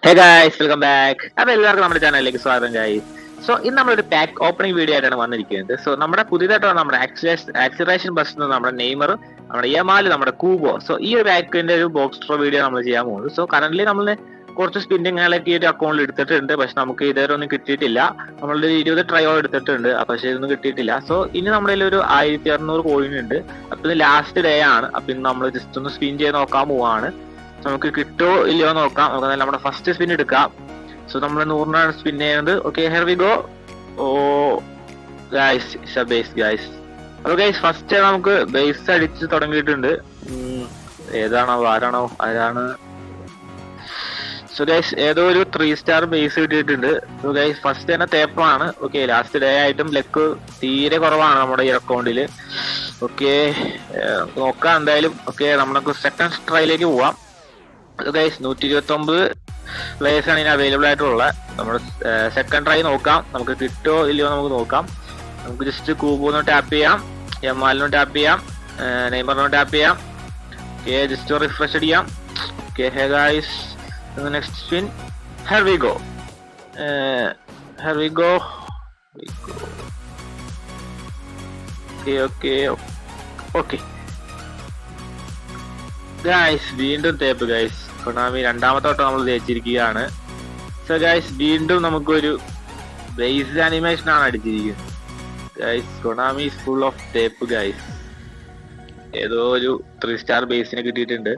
Hey guys, welcome back. അപ്പൊ എല്ലാവർക്കും നമ്മുടെ ചാനലിലേക്ക് സ്വാഗതം ഗായ്സ്. സോ ഇന്ന് നമ്മളൊരു പാക്ക് ഓപ്പണിംഗ് വീഡിയോ ആയിട്ടാണ് വന്നിരിക്കുന്നത്. സോ നമ്മുടെ പുതിയതായിട്ട് നമ്മുടെ ആക്സിലറേഷൻ ബസ് നമ്മുടെ നെയ്മർ, നമ്മുടെ യമാൽ, നമ്മുടെ കൂബോ. സോ ഈ ഒരു പാക്കിന്റെ ഒരു ബോക്സ് ഡ്രോ വീഡിയോ നമ്മൾ ചെയ്യാൻ പോകുന്നത്. സോ കറന്റ് നമ്മൾ കുറച്ച് സ്പിന്നിങ്ങുകളൊക്കെ ഈ ഒരു അക്കൗണ്ടിൽ എടുത്തിട്ടുണ്ട്. പക്ഷെ നമുക്ക് ഇതുവരെ ഒന്നും കിട്ടിയിട്ടില്ല. നമ്മളൊരു 20 ട്രയോ എടുത്തിട്ടുണ്ട്, പക്ഷെ ഇതൊന്നും കിട്ടിയിട്ടില്ല. സോ ഇനി നമ്മുടെ ഒരു 1600 കോയിൻ ഉണ്ട്. അപ്പൊ ഇത് ലാസ്റ്റ് ഡേ ആണ്. അപ്പൊ ഇന്ന് നമ്മൾ ജസ്റ്റ് ഒന്ന് സ്പിൻ ചെയ്ത് നോക്കാൻ പോവാണ്. നമുക്ക് കിട്ടോ ഇല്ലയോ നോക്കാം. നമുക്ക് നമ്മുടെ ഫസ്റ്റ് സ്പിൻ എടുക്കാം. സോ നമ്മൾ 100 സ്പിൻ ചെയ്യുന്നത്. Okay, here we go. Oh guys, base guys. അപ്പൊ ഗൈസ് ഫസ്റ്റ് നമുക്ക് ബേസ് അടിച്ച് തുടങ്ങിയിട്ടുണ്ട്. ഏതാണോ ആരാണ്? സോ ഗൈസ് ഏതോ ഒരു 3 സ്റ്റാർ ബേസ് കിട്ടിയിട്ടുണ്ട്. സോ ഗൈസ് ഫസ്റ്റ് തന്നെ തേപ്പാണ്. ഓക്കെ, ലാസ്റ്റ് ഡേ ആയിട്ടും ലെക്ക് തീരെ കുറവാണ് നമ്മുടെ ഈ അക്കൗണ്ടിൽ. ഓക്കെ, നോക്കാം എന്തായാലും. ഓക്കെ, നമുക്ക് സെക്കൻഡ് ട്രൈയിലേക്ക് പോവാം. ഗൈസ് 129 പ്ലേയേഴ്സ് ആണ് ഇനി അവൈലബിൾ ആയിട്ടുള്ള. നമ്മുടെ സെക്കൻഡ് ട്രൈ നോക്കാം. നമുക്ക് കിട്ടോ ഇല്ലയോ നമുക്ക് നോക്കാം. നമുക്ക് ജസ്റ്റ് കൂബോന്ന് ടാപ്പ് ചെയ്യാം, യമാലിനോ ടാപ്പ് ചെയ്യാം, നെയ്മറിനോ ടാപ്പ് ചെയ്യാം. ഓക്കെ, ജസ്റ്റ് റിഫ്രഷ് അടിക്കാം. Okay, hey guys, next spin. Here we go. Okay guys, വീണ്ടും തേപ്പ് ഗൈസ്. കൊണാമി രണ്ടാമത്തെ വട്ടം നമ്മൾ തേച്ചിരിക്കുകയാണ്. സോ ഗൈസ് വീണ്ടും നമുക്കൊരു ബേസ് ആനിമേഷൻ ആണ് അടിച്ചിരിക്കുന്നത് ഗൈസ്. കൊണാമി ഫുൾ ഓഫ് തേപ്പ് ഗൈസ്. ഏതോ ഒരു 3 സ്റ്റാർ ബേസിന് കിട്ടിയിട്ടുണ്ട്.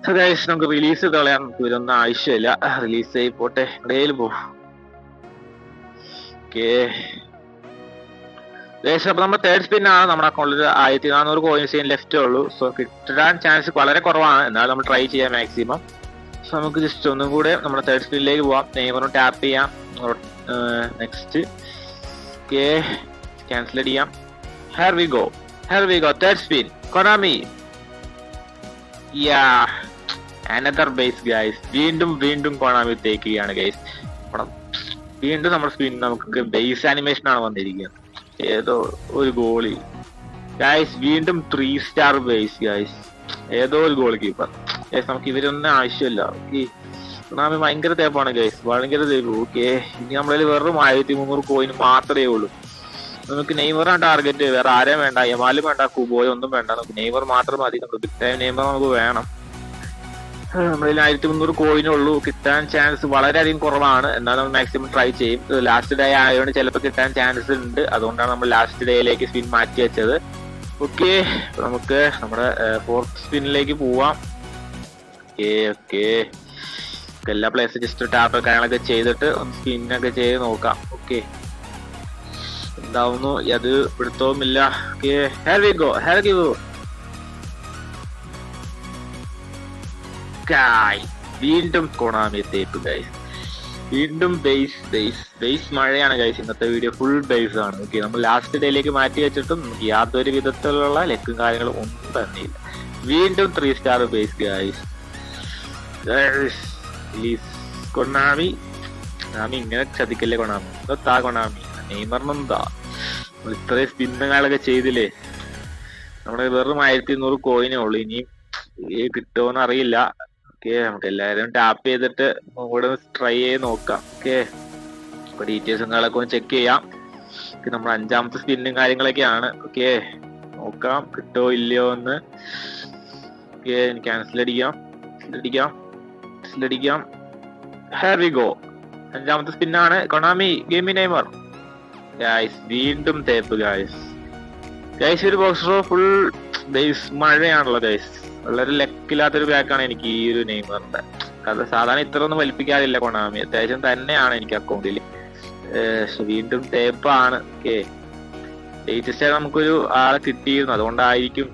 സോ ഗൈസ് നമുക്ക് റിലീസ് കളയാൻ ഇവരൊന്നും ആവശ്യമില്ല. റിലീസ് ആയി പോട്ടെ, ഇടയിൽ പോകും. ഓക്കെ ഗൈസ്, അപ്പൊ നമ്മുടെ തേർഡ് സ്പിൻ ആണ്. നമ്മുടെ അക്കൗണ്ടിൽ 1400 കോയിൻസ് ലെഫ്റ്റേ ഉള്ളൂ. സോ കിട്ടാൻ ചാൻസ് വളരെ കുറവാണ്. എന്നാലും നമ്മൾ ട്രൈ ചെയ്യാം മാക്സിമം. സോ നമുക്ക് ജസ്റ്റ് ഒന്നും കൂടെ നമ്മുടെ തേർഡ് സ്പിന്നിലേക്ക് പോവാം. നെയ്മറിന് ടാപ്പ് ചെയ്യാം. നെക്സ്റ്റ് ഓക്കെ, ക്യാൻസൽ ചെയ്യാം. Here we go. Third spin. Konami, another base guys. വീണ്ടും കൊണാമി തേക്കുകയാണ് ഗൈസ്. വീണ്ടും നമ്മുടെ സ്പിൻ നമുക്ക് ബേസ് ആനിമേഷൻ ആണ് വന്നിരിക്കുന്നത്. ഏതോ ഒരു ഗോളി ഗൈസ്. വീണ്ടും 3 സ്റ്റാർ ബേസ് ഗൈസ്. ഏതോ ഒരു ഗോൾ കീപ്പർ ഗൈസ്. നമുക്ക് ഇവരൊന്നും ആവശ്യമില്ല. കൊണാമി ഭയങ്കര തേപ്പാണ് ഗൈസ്, ഭയങ്കര തേപ്പ്. ഓക്കെ, ഇനി നമ്മളതിൽ വെറും 1300 കോയിൻ മാത്രമേ ഉള്ളൂ. നമുക്ക് നെയ്മറാണ് ടാർഗറ്റ്, വേറെ ആരെയും വേണ്ട. യമാലും വേണ്ട, കുബോയോ ഒന്നും വേണ്ട. നമുക്ക് നെയ്മർ മാത്രം മതി. നമുക്ക് ബിഗ് ടൈം നെയ്മർ നമുക്ക് വേണം. നമ്മളിൽ 1300 കോയിനുള്ളൂ. കിട്ടാൻ ചാൻസ് വളരെയധികം കുറവാണ്. എന്നാലും നമ്മൾ മാക്സിമം ട്രൈ ചെയ്യും. ലാസ്റ്റ് ഡേ ആയതുകൊണ്ട് ചിലപ്പോൾ കിട്ടാൻ ചാൻസ് ഉണ്ട്. അതുകൊണ്ടാണ് നമ്മൾ ലാസ്റ്റ് ഡേയിലേക്ക് സ്പിൻ മാറ്റി വെച്ചത്. ഓക്കെ, നമുക്ക് നമ്മുടെ ഫോർത്ത് സ്പിന്നിലേക്ക് പോവാം. ഓക്കെ, എല്ലാ പ്ലേസും ജസ്റ്റ് ടാപ്പ് കാര്യങ്ങളൊക്കെ ചെയ്തിട്ട് ഒന്ന് സ്പിന്നൊക്കെ ചെയ്ത് നോക്കാം. ഓക്കെ, എന്താവുന്നു അത് പിടുത്തവുമില്ല. Okay, here we go. വീണ്ടും കൊണാമി തേപ്പ് ഗൈസ്. വീണ്ടും ബേസ് മഴയാണ് ഗൈസ്. ഇന്നത്തെ വീഡിയോ ഫുൾ ബേസ് ആണ്. ഓക്കെ, നമ്മൾ ലാസ്റ്റ് ഡേയിലേക്ക് മാറ്റി വെച്ചിട്ടും നമുക്ക് യാതൊരു വിധത്തിലുള്ള ലെക്കും കാര്യങ്ങളും ഒന്നും തന്നെയില്ല. വീണ്ടും 3 സ്റ്റാർ ബേസ് ഗൈസ്. കൊണാമി ഇങ്ങനെ ചതിക്കല്ലേ കൊണാമി. താ കൊണാമി, നെയ്മറിനെന്താ നമ്മൾ ഇത്രയും സ്പിന്നുകളൊക്കെ ചെയ്തില്ലേ. നമ്മുടെ വെറും 1300 കോയിനേ ഉള്ളൂ. ഇനിയും കിട്ടുമോന്ന് അറിയില്ല. ഓക്കെ, നമുക്ക് എല്ലാവരും ടാപ്പ് ചെയ്തിട്ട് കൂടെ ട്രൈ ചെയ്ത് നോക്കാം. ഓക്കെ, ഇപ്പൊ ഡീറ്റെയിൽസും കാര്യങ്ങളൊക്കെ ഒന്ന് ചെക്ക് ചെയ്യാം. നമ്മുടെ 5ാമത്തെ സ്പിന്നും കാര്യങ്ങളൊക്കെയാണ്. ഓക്കെ, നോക്കാം കിട്ടോ ഇല്ലയോ എന്ന്. ഓക്കെ, ക്യാൻസൽ അടിക്കാം. Here we go. 5ാമത്തെ സ്പിന്നാണ്. കൊണാമി ഗെയിമി നെയ്മർ ഗൈസ്. വീണ്ടും തേപ്പ് ഗൈസ്. ഒരു ബോക്സ് ഫുൾ ബേസ് മഴയാണല്ലോ ഗൈസ്. വളരെ ലക്കില്ലാത്തൊരു ബാക്കാണ് എനിക്ക് ഈ ഒരു നെയ്മറിന്റെ. സാധാരണ ഇത്ര ഒന്നും വലിപ്പിക്കാറില്ല കൊണാമി. അത്യാവശ്യം തന്നെയാണ് എനിക്ക് അക്കൗണ്ടിൽ. വീണ്ടും തേപ്പാണ്. ഓക്കെ, ലേറ്റസ്റ്റ് നമുക്കൊരു ആളെ കിട്ടിയിരുന്നു, അതുകൊണ്ടായിരിക്കും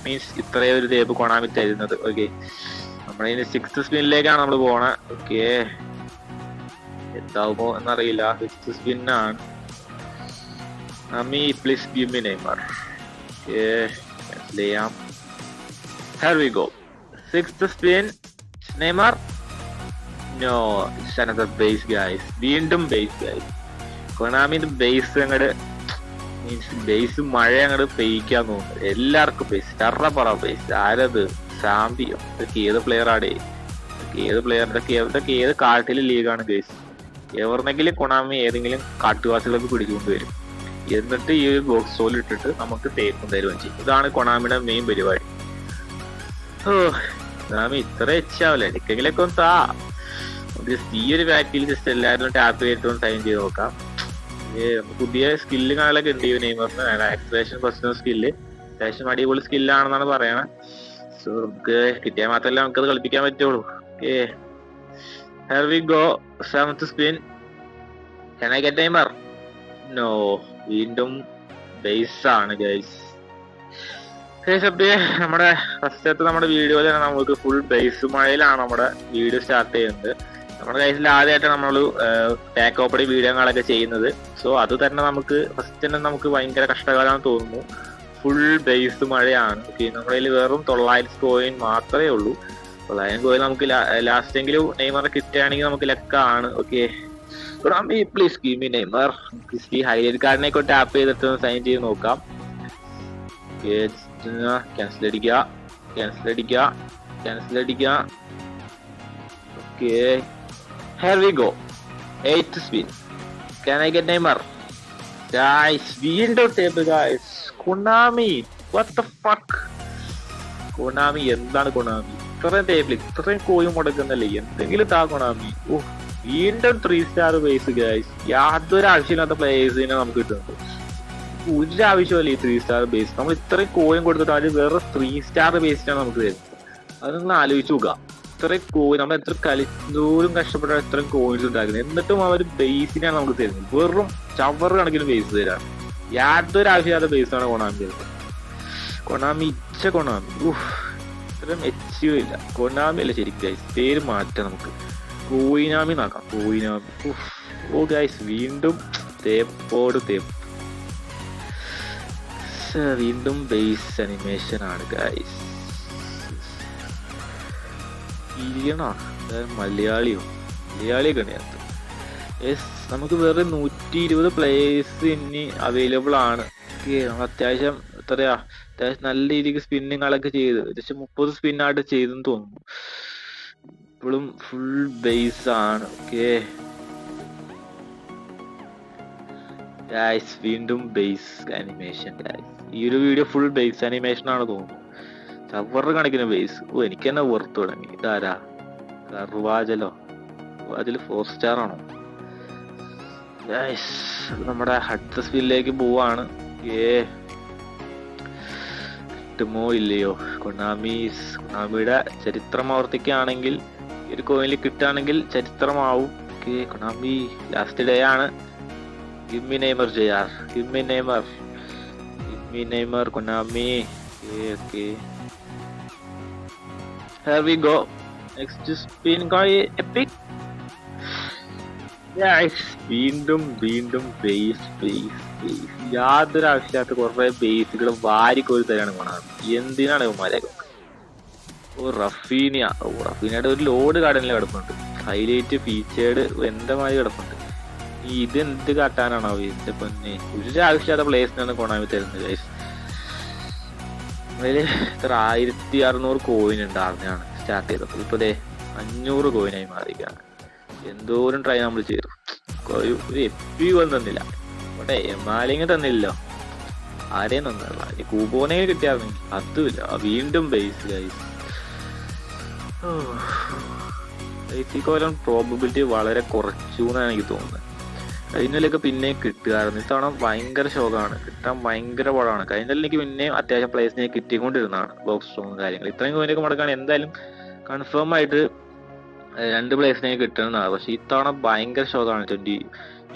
മീൻസ് ഇത്രയും ഒരു തേപ്പ് കൊണാമി തരുന്നത്. ഓക്കെ, നമ്മളിനി 6th സ്പിന്നിലേക്കാണ് നമ്മൾ പോണത്. ഓക്കെ, എന്താവുമോ എന്നറിയില്ല. 6th സ്പിന്നാണ്. Please give me Neymar. Okay, cancel ചെയ്യാം. Here we go. 6th spin. Neymar. No, it's another base guys. വീണ്ടും ബേസ് ഗൈസ്. കൊണാമിന്റെ ബേസ് അങ്ങോട്ട് മീൻസ് ബേസ് മഴ അങ്ങോട്ട് പെയ്ക്കാൻ തോന്നുന്നു. എല്ലാവർക്കും ബേസ്. ചറപ്പറ ബേസ്. ആരത്? സാമ്പിയോ? ഇതൊക്കെ ഏത് പ്ലെയർ ആടേ? ഏത് പ്ലെയറിന്റെ ഇതൊക്കെ ഏത് കാട്ടിലെ ലീഗാണ് ഗൈസ്. എവർന്നെങ്കിലും കൊണാമി ഏതെങ്കിലും കാട്ടുവാസികളൊക്കെ പിടിച്ചുകൊണ്ട് വരും. എന്നിട്ട് ഈ ഒരു ബോക്സ് സോൾ ഇട്ടിട്ട് നമുക്ക് തേക്കും തരുകയും ചെയ്യും. ഇതാണ് കൊണാമിയുടെ മെയിൻ പരിപാടി. കൊണാമി ഇത്ര എച്ചാവില്ല, എനിക്കെങ്കിലൊക്കെ ഒന്ന് താ. ജസ്റ്റ് ഈ ഒരു പാക്കിൽ ജസ്റ്റ് എല്ലാവരും ടാപ്പ് ചെയ്തിട്ട് സൈൻ ചെയ്ത് നോക്കാം. പുതിയ സ്കില്ല് കാണലൊക്കെ ഉണ്ട് ഈ നെയ്മറിന്. ആക്സിലേഷൻ ഫസ്റ്റ് സ്കില്ല് അത്യാവശ്യം അടിപൊളി സ്കില്ലാണെന്നാണ് പറയണത്. സോ നമുക്ക് കിട്ടിയാൽ മാത്രമല്ല നമുക്കത് കളിപ്പിക്കാൻ പറ്റുള്ളൂ. Here we go. 7th spin. Can I get timer? No. വീണ്ടും ബേസ് ആണ് ഗൈസ്. നമ്മുടെ ഫസ്റ്റത്തെ നമ്മുടെ വീഡിയോയിൽ തന്നെ നമുക്ക് ഫുൾ ബേസ് മഴയിലാണ് നമ്മുടെ വീഡിയോ സ്റ്റാർട്ട് ചെയ്യുന്നത്. നമ്മുടെ കൈസിൽ ആദ്യമായിട്ട് നമ്മൾ പാക്ക് ഓപ്പണിംഗ് വീഡിയോകളൊക്കെ ചെയ്യുന്നത്. സോ അത് തന്നെ നമുക്ക് ഫസ്റ്റ് തന്നെ നമുക്ക് ഭയങ്കര കഷ്ടകാലമാണെന്ന് തോന്നുന്നു. ഫുൾ ബേസ് മഴയാണ്. നമ്മുടെ കയ്യിൽ വെറും 900 കോയിൻ മാത്രമേ ഉള്ളൂ. 900 കോയിൻ നമുക്ക് ലാസ്റ്റെങ്കിലും നെയ്മറെ കിട്ടുകയാണെങ്കിൽ നമുക്ക് ലക്കാണ്. Okay, please give me Neymar. ഈ ഹൈലൈറ്റ് കാർഡിനെ ഒക്കെ ടാപ്പ് ചെയ്തിട്ട് സൈൻ ചെയ്ത് നോക്കാം. ക്യാൻസൽ അടിക്കുക. Okay, here we go. 8th spin. Can I get Neymar? Guys, വീണ്ടും ടേപ്പ് guys. Konami, what the fuck? Konami എന്താണ് കൊണാമി? ഇത്രയും ടേബിൾ ഇത്രയും കോയും മുടക്കുന്നല്ലേ, എന്തെങ്കിലും താ കൊണാമി. വീണ്ടും 3 സ്റ്റാർ ബേസ് ഗൈസ്. യാതൊരു ആവശ്യമില്ലാത്ത പ്ലേയേഴ്സിനെ നമുക്ക് കിട്ടുന്നുണ്ട്. ഒരു ആവശ്യമല്ല ഈ 3 സ്റ്റാർ ബേസ്. നമ്മൾ ഇത്രയും കോയും കൊടുത്തിട്ട് അത് വേറെ 3 സ്റ്റാർ ബേസിനാണ് നമുക്ക് തരുന്നത്. അത് നിങ്ങൾ ആലോചിച്ച് നോക്കുക. ഇത്രയും കോയിൻ നമ്മൾ എത്ര ദൂരം കഷ്ടപ്പെട്ടാണ് ഇത്രയും കോയിൻസ് ഉണ്ടാക്കുന്നത്. എന്നിട്ടും അവർ ബേസിനാണ് നമുക്ക് തരുന്നത്. വെറും ചവർ കണക്കിന് ബേസ് തരാണ്. യാതൊരു ആവശ്യമില്ലാത്ത ബേസാണ് കൊണാമി തരുന്നത്. കൊണാമി ഇത്രയും എച്ച് ഇല്ല. കൊണാമി അല്ല ശരിക്കും ഗൈസ്, പേര് മാറ്റാം നമുക്ക്. കോയിനാമി നോക്കാം. കോയിനാമി. ഓ ഗൈസ്, വീണ്ടും തേപ്പോട് തേപ്പ്. വീണ്ടും ബേസ് അനിമേഷൻ ആണ് ഗൈസ്. മലയാളിയൊക്കെ ഉണ്ട്. യെസ്, നമുക്ക് വേറെ 120 പ്ലേയേഴ്സ് ഇനി അവൈലബിൾ ആണ്. നമ്മൾ അത്യാവശ്യം നല്ല രീതിക്ക് സ്പിന്നിങ്ങളൊക്കെ ചെയ്ത് ഏകദേശം 30 സ്പിന്നായിട്ട് ചെയ്തെന്ന് തോന്നുന്നു. ഇപ്പോഴും ഫുൾ ബേസ് ആണ്. ഓക്കെ ഗൈസ്, വീണ്ടും ബേസ് അനിമേഷൻ ഗൈസ്. ഈ ഒരു വീഡിയോ ഫുൾ ബേസ് അനിമേഷൻ ആണ് തോന്നുന്നു. ചവറ് കണക്കിന് ബേസ്. എനിക്ക് തന്നെ വെറുത്ത് തുടങ്ങി. ഇതാരാ? കർവാജലോ? 4 സ്റ്റാർ ആണോ ഗൈസ്? നമ്മുടെ അടുത്ത സ്പിന്നിലേക്ക് പോവാണ്. കിട്ടുമോ ഇല്ലയോ? കൊണാമിയുടെ ചരിത്രം ആവർത്തിക്കുകയാണെങ്കിൽ ഒരു കോയിനിൽ കിട്ടുകയാണെങ്കിൽ ചരിത്രമാവും. കൊണാമി ലാസ്റ്റ് ഡേ ആണ്. Give me Neymar JR. Give me Neymar Konami. Okay. Here we go. Next spin guy epic. Guys, വീണ്ടും ബേസ്. യാതൊരു ആവശ്യമില്ലാത്ത കുറെ ബേസുകൾ വാരിക്കോരി തരാണ് കൊണാമി. എന്തിനാണ് ഇവന്മാരൊക്കെ? റഫീനയുടെ ഒരു ലോഡ് കാർഡിൽ കിടപ്പുണ്ട്. ഹൈലൈറ്റ് ഫീച്ചേർഡ് എന്തമായി കിടപ്പുണ്ട്. ഇത് എന്ത് കാട്ടാനാണോ ഇതിന്റെ പൊന്നെ? ഒരു ആവശ്യമില്ലാത്ത പ്ലേസിനാണ് കൊണാമി തരുന്നത് ഗൈസ്. അതില് ഇത്ര 1600 കോയിൻ ഉണ്ടായിരുന്നാണ് സ്റ്റാർട്ട് ചെയ്തപ്പോൾ. ഇപ്പൊ 500 കോയിനായി മാറിയാണ്. എന്തോരം ട്രൈ നമ്മൾ ചെയ്തു. ഒരു എപ്പി പോലും തന്നില്ല. അവിടെ എമാലിങ് തന്നില്ലല്ലോ. ആരെയും തന്നല്ല. ഈ കൂബോനെ കിട്ടിയായിരുന്നെങ്കിൽ അതുമില്ല. വീണ്ടും ബേസ് ഗൈസ്. ബേസിക്കോലം പ്രോബബിലിറ്റി വളരെ കുറച്ചു എന്നാണ് എനിക്ക് തോന്നുന്നത്. കഴിഞ്ഞിലൊക്കെ പിന്നെയും കിട്ടുകയായിരുന്നു. ഇത്തവണ ഭയങ്കര ഷോക്കാണ്. കിട്ടാൻ ഭയങ്കര പാടാണ്. കഴിഞ്ഞാൽ എനിക്ക് പിന്നെയും അത്യാവശ്യം പ്ലേസിനെ കിട്ടിക്കൊണ്ടിരുന്നതാണ്. ബോക്സ് സ്ട്രോങ് കാര്യങ്ങൾ. ഇത്രയും കോയിനൊക്കെ മുടക്കാണ് എന്തായാലും കൺഫേം ആയിട്ട് 2 പ്ലേസിനെ കിട്ടുന്നതാണ്. പക്ഷെ ഇത്തവണ ഭയങ്കര ഷോക്കാണ്.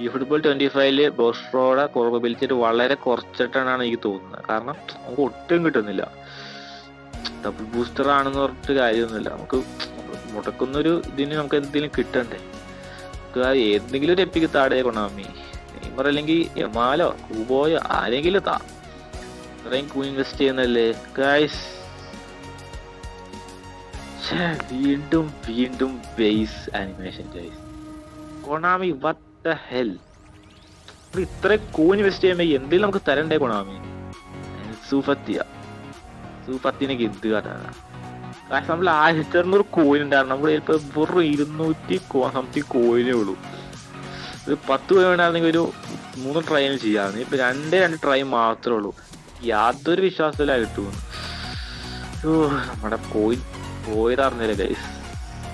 ഈ ഫുട്ബോൾ 25 ബോക്സ് സ്ട്രോയുടെ പ്രോബബിലിറ്റി വളരെ കുറച്ചിട്ടാണ് എനിക്ക് തോന്നുന്നത്. കാരണം നമുക്ക് ഒട്ടും കിട്ടുന്നില്ല. ഡബിൾ ബൂസ്റ്റർ ആണെന്ന് പറഞ്ഞിട്ട് കാര്യമൊന്നുമില്ല. നമുക്ക് മുടക്കുന്നൊരു ഇതിന് നമുക്ക് എന്തെങ്കിലും കിട്ടണ്ടേ? ഏതെങ്കിലും ഒരു എപ്പിക്ക് താടേ കൊണാമി. നെയ്മർ അല്ലെങ്കിൽ എമാലോ കൂബോയോ ആരെങ്കിലും താ. ഇത്രയും ഇൻവെസ്റ്റ് ചെയ്യുന്നല്ലേ ഗൈസ്. വീണ്ടും base animation guys. Konami what the hell? ഇത്ര ഇൻവെസ്റ്റ് ചെയ്യുമ്പോ എന്തെങ്കിലും നമുക്ക് തരണ്ടേ കൊണാമി? സൂഫത്തിനെ എന്ത് കാട്ടാനാ കാരണം നമ്മൾ 1600 കോയിൻ ഉണ്ടായിരുന്നു. നമ്മൾ ചിലപ്പോ വെറും 200 സംതിങ് കോയിനേ ഉള്ളൂ. ഒരു 10 കോയിൻ ഉണ്ടായിരുന്നെങ്കിൽ ഒരു 3 ട്രൈ ചെയ്യാറുണ്ട്. ഇപ്പൊ 2 ട്രൈ മാത്രമേ ഉള്ളൂ. യാതൊരു വിശ്വാസമില്ല കിട്ടുമെന്ന്. നമ്മുടെ കോയിൻ പോയതറിഞ്ഞില്ല guys.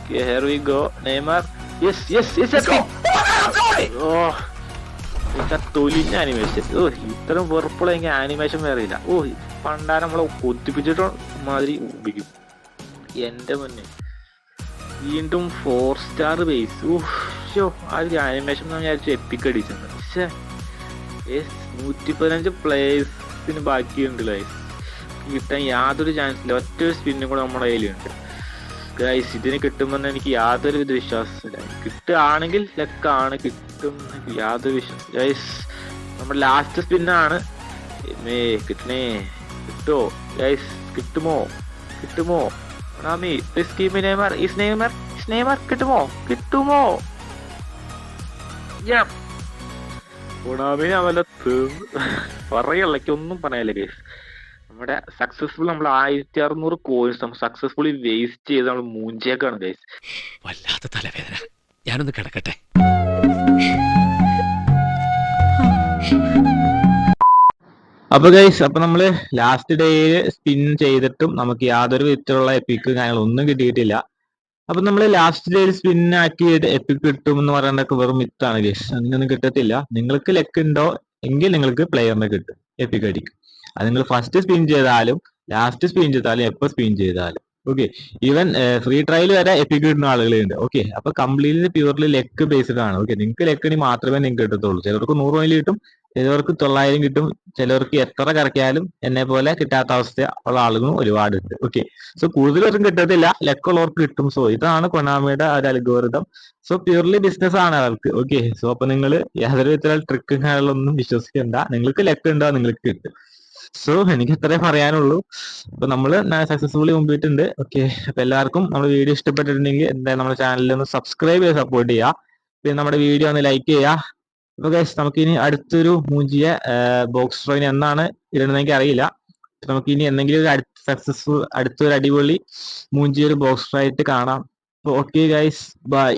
Here we go, Neymar. Yes. തൊലിഞ്ഞ ആനിമേഷൻ. ഇത്തരം വെറുപ്പുള്ള എനിക്ക് ആനിമേഷൻ വേറെ ഇല്ല. പണ്ടാരം നമ്മളെ കൊത്തിപ്പിച്ചിട്ട് മാതിരി ഉപയോഗിക്കും. എന്റെ മുന്നേ വീണ്ടും 4 സ്റ്റാർ ബേസ്. ആ ഒരു ആനിമേഷൻ വിചാരിച്ചു എപ്പിക് അടിച്ചിട്ടുണ്ട്. പക്ഷേ 115 പ്ലേയേഴ്സിന് ബാക്കിയുണ്ട് ഗൈസ്. കിട്ടാൻ യാതൊരു ചാൻസ് ഇല്ല. ഒറ്റ സ്പിന്നും കൂടെ നമ്മുടെ കയ്യിലുണ്ട് ഗൈസ്. ഇതിന് കിട്ടുമെന്ന് എനിക്ക് യാതൊരു വിധ വിശ്വാസമില്ല. കിട്ടുകയാണെങ്കിൽ ലക്കാണ്, കിട്ടും യാതൊരു വിശ്വാസം ഗൈസ്. നമ്മുടെ ലാസ്റ്റ് സ്പിന്നാണ്. കിട്ടുമോ ഗൈസ്? കിട്ടുമോ? നെയ്മർ കിട്ടുമോ? കൊണാമി അവലെ പറയല്ല, ഒന്നും പറയാനില്ല ഗൈസ്. നമ്മുടെ സക്സസ്ഫുൾ നമ്മൾ 1600 കോഴ്സ് നമ്മൾ സക്സസ്ഫുള്ളി വേസ്റ്റ് ചെയ്ത് നമ്മൾ മൂഞ്ചേക്കാണ് ഗൈസ്. വല്ലാത്ത തലവേദന, ഞാനൊന്ന് കിടക്കട്ടെ. അപ്പൊ ഗൈസ്, അപ്പൊ നമ്മള് ലാസ്റ്റ് ഡേയില് സ്പിൻ ചെയ്തിട്ടും നമുക്ക് യാതൊരു വിധത്തിലുള്ള എപ്പിക്ക് കാര്യങ്ങളൊന്നും കിട്ടിയിട്ടില്ല. അപ്പൊ നമ്മള് ലാസ്റ്റ് ഡേയിൽ സ്പിൻ ആക്കിയിട്ട് എപ്പിക്ക് കിട്ടും എന്ന് പറയുന്നതൊക്കെ വെറും മിത്താണ് ഗൈസ്. അങ്ങനെയൊന്നും കിട്ടത്തില്ല. നിങ്ങൾക്ക് ലെക്ക് ഉണ്ടോ എങ്കിൽ നിങ്ങൾക്ക് പ്ലെയറിനെ കിട്ടും, എപ്പിക്ക് അടിക്കും. അത് നിങ്ങൾ ഫസ്റ്റ് സ്പിൻ ചെയ്താലും ലാസ്റ്റ് സ്പിൻ ചെയ്താലും എപ്പോൾ സ്പിൻ ചെയ്താലും ഓക്കെ. ഈവൻ ഫ്രീ ട്രയൽ വരെ എപ്പിക്ക് കിട്ടുന്ന ആളുകളുണ്ട്. ഓക്കെ, അപ്പൊ കംപ്ലീറ്റ്ലി പ്യൂർലി ലെക്ക് ബേസ്ഡ് ആണ്. ഓക്കെ, നിങ്ങൾക്ക് ലെക്കിന് മാത്രമേ നിങ്ങൾക്ക് കിട്ടത്തുള്ളൂ. ചിലർക്ക് 100 കോയിൻ കിട്ടും, ചിലവർക്ക് 900 കിട്ടും, ചിലവർക്ക് എത്ര കറക്കിയാലും എന്നെ പോലെ കിട്ടാത്ത അവസ്ഥ ഉള്ള ആളുകളും ഒരുപാടുണ്ട്. ഓക്കെ, സോ കൂടുതലൊന്നും കിട്ടത്തില്ല, ലെക്കുള്ളവർക്ക് കിട്ടും. സോ ഇതാണ് കൊണാമിയുടെ ഒരു അൽഗോരിതം. സോ പ്യൂർലി ബിസിനസ് ആണ് അവർക്ക്. ഓക്കെ, സോ അപ്പൊ നിങ്ങൾ യാതൊരു വിധത്തിലുള്ള ട്രിക്കും കാര്യങ്ങളൊന്നും വിശ്വസിക്കണ്ട. നിങ്ങൾക്ക് ലെക്ക് ഉണ്ടോ നിങ്ങൾക്ക് കിട്ടും. സോ എനിക്ക് ഇത്രേ പറയാനുള്ളൂ. അപ്പൊ നമ്മള് സക്സസ്ഫുള്ളി മുമ്പിട്ടുണ്ട്. ഓക്കെ, അപ്പൊ എല്ലാവർക്കും നമ്മുടെ വീഡിയോ ഇഷ്ടപ്പെട്ടിട്ടുണ്ടെങ്കിൽ എന്തായാലും നമ്മുടെ ചാനലിൽ ഒന്ന് സബ്സ്ക്രൈബ് ചെയ്ത് സപ്പോർട്ട് ചെയ്യുക. പിന്നെ നമ്മുടെ വീഡിയോ ഒന്ന് ലൈക്ക് ചെയ്യുക. അപ്പൊ ഗൈസ്, നമുക്കിനി അടുത്തൊരു മൂഞ്ചിയ ബോക്സ് ട്രോയിൻ എന്നാണ് ഇടണമെങ്കിൽ അറിയില്ല. നമുക്കിനി എന്തെങ്കിലും ഒരു അടുത്തൊരു അടിപൊളി മൂഞ്ചിയ ഒരു ബോക്സ് ട്രോയിട്ട് കാണാം. Okay guys, by.